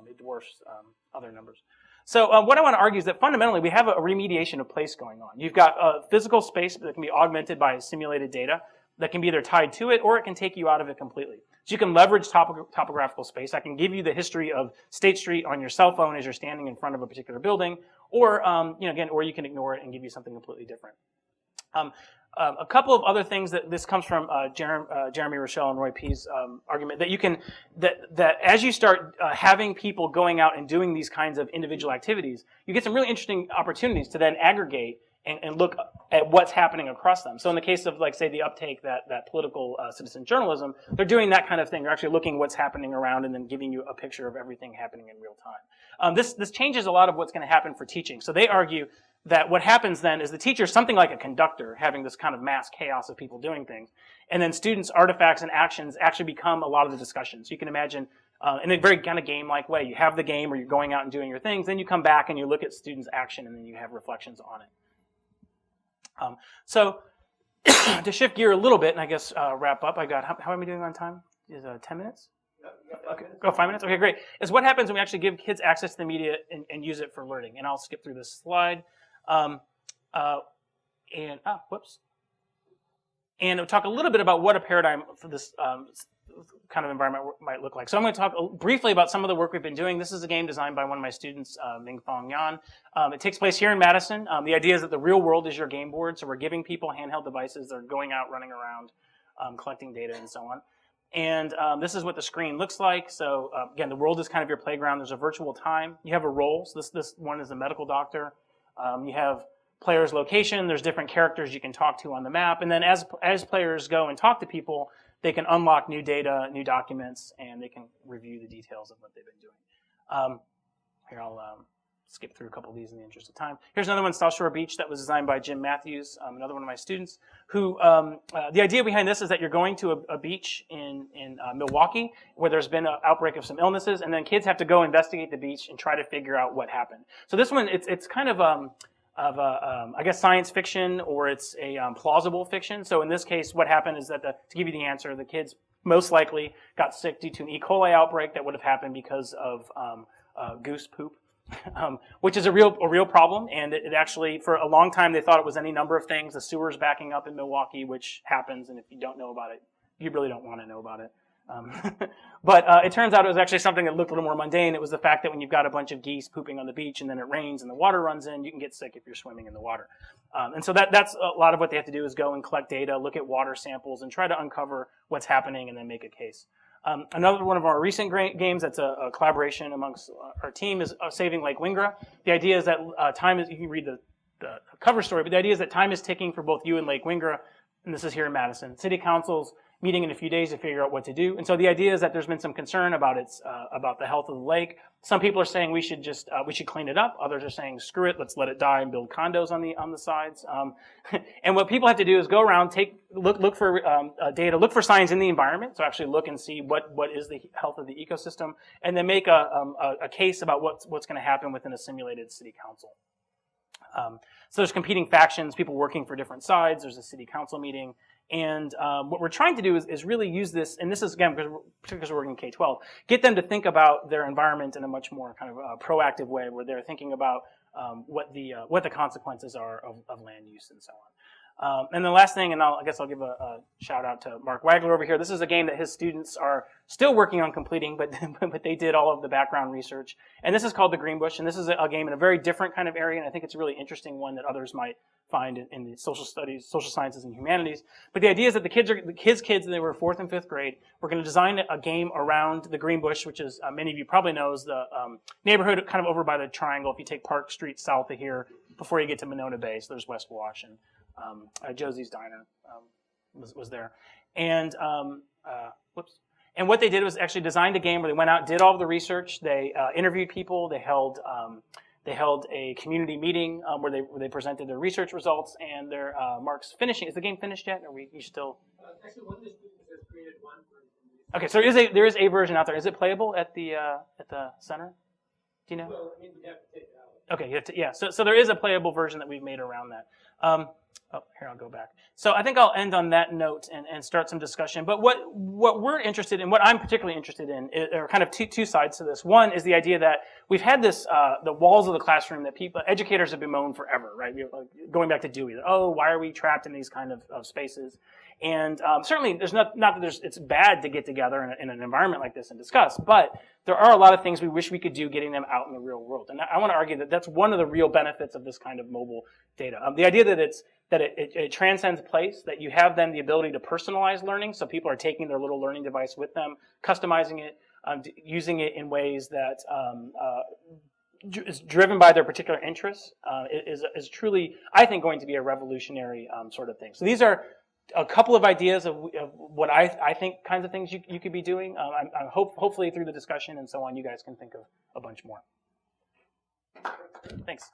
It dwarfs other numbers. So what I want to argue is that fundamentally we have a remediation of place going on. You've got a physical space that can be augmented by simulated data that can be either tied to it or it can take you out of it completely. So you can leverage topographical space. I can give you the history of State Street on your cell phone as you're standing in front of a particular building, or or you can ignore it and give you something completely different. A couple of other things that this comes from Jeremy Rochelle and Roy P's argument that you can that as you start having people going out and doing these kinds of individual activities, you get some really interesting opportunities to then aggregate and look at what's happening across them. So in the case of, like, say, the uptake that political citizen journalism, they're doing that kind of thing. They're actually looking what's happening around and then giving you a picture of everything happening in real time. This changes a lot of what's going to happen for teaching. So they argue that what happens then is the teacher is something like a conductor, having this kind of mass chaos of people doing things. And then students' artifacts and actions actually become a lot of the discussions. You can imagine in a very kind of game-like way. You have the game where you're going out and doing your things, then you come back and you look at students' action, and then you have reflections on it. So to shift gear a little bit, and I guess wrap up, I got, how am I doing on time? Is 10 minutes? Okay, 5 minutes? Okay, great. Is what happens when we actually give kids access to the media and use it for learning. And I'll skip through this slide. Whoops. And I'll talk a little bit about what a paradigm for this kind of environment might look like. So I'm going to talk briefly about some of the work we've been doing. This is a game designed by one of my students, Ming-Fong Yan. It takes place here in Madison. The idea is that the real world is your game board, so we're giving people handheld devices. They're going out, running around, collecting data, and so on. And this is what the screen looks like. So again, the world is kind of your playground. There's a virtual time. You have a role. So this one is a medical doctor. You have player's location. There's different characters you can talk to on the map. And then as players go and talk to people, they can unlock new data, new documents, and they can review the details of what they've been doing. Here, I'll skip through a couple of these in the interest of time. Here's another one, South Shore Beach, that was designed by Jim Matthews, another one of my students, who, the idea behind this is that you're going to a beach in Milwaukee where there's been an outbreak of some illnesses, and then kids have to go investigate the beach and try to figure out what happened. So this one, it's kind of I guess, science fiction, or it's a plausible fiction. So in this case, what happened is that, to give you the answer, the kids most likely got sick due to an E. coli outbreak that would have happened because of goose poop, which is a real problem. And it actually, for a long time, they thought it was any number of things. The sewer's backing up in Milwaukee, which happens, and if you don't know about it, you really don't want to know about it. But it turns out it was actually something that looked a little more mundane. It was the fact that when you've got a bunch of geese pooping on the beach and then it rains and the water runs in, you can get sick if you're swimming in the water. And so that's a lot of what they have to do, is go and collect data, look at water samples, and try to uncover what's happening and then make a case. Another one of our recent games that's a collaboration amongst our team is Saving Lake Wingra. The idea is that time is, you can read the cover story, but the idea is that time is ticking for both you and Lake Wingra, and this is here in Madison. City Council's meeting in a few days to figure out what to do. And so the idea is that there's been some concern about about the health of the lake. Some people are saying we should clean it up. Others are saying screw it, let's let it die and build condos on the sides. And what people have to do is go around, look for data, look for signs in the environment. So actually look and see what is the health of the ecosystem, and then make a case about what's going to happen within a simulated city council. So there's competing factions, people working for different sides. There's a city council meeting. And what we're trying to do is really use this, and this is, again, because we're working in K-12, get them to think about their environment in a much more kind of proactive way, where they're thinking about what the consequences are of land use and so on. And the last thing, and I guess I'll give a shout out to Mark Wagler over here. This is a game that his students are still working on completing, but they did all of the background research. And this is called The Green Bush, and this is a game in a very different kind of area, and I think it's a really interesting one that others might find in the social studies, social sciences, and humanities. But the idea is that the kids, and they were 4th and 5th grade, we're going to design a game around the Green Bush, which is, many of you probably know, is the neighborhood kind of over by the triangle. If you take Park Street south of here, before you get to Monona Bay, so there's West Wash, and Josie's Diner was there. And, And what they did was actually designed a game where they went out, did all of the research, they interviewed people, they held a community meeting where they presented their research results and their marks finishing. Is the game finished yet? Or are you still? Actually, one of the students has created one version. Okay, so there is a version out there. Is it playable at the center? Do you know? Well, I mean, we have to take it out. Okay, yeah. So there is a playable version that we've made around that. Oh, here, I'll go back. So I think I'll end on that note and start some discussion. But what we're interested in, what I'm particularly interested in, are kind of two sides to this. One is the idea that we've had this, the walls of the classroom that educators have bemoaned forever, right? Going back to Dewey, oh, why are we trapped in these kind of spaces? And certainly, there's not that it's bad to get together in an environment like this and discuss, but there are a lot of things we wish we could do getting them out in the real world. And I want to argue that that's one of the real benefits of this kind of mobile data. The idea that it transcends place, that you have then the ability to personalize learning, so people are taking their little learning device with them, customizing it, using it in ways that is driven by their particular interests, is truly, I think, going to be a revolutionary sort of thing. So these are a couple of ideas of what I think kinds of things you could be doing. Hopefully through the discussion and so on, you guys can think of a bunch more. Thanks.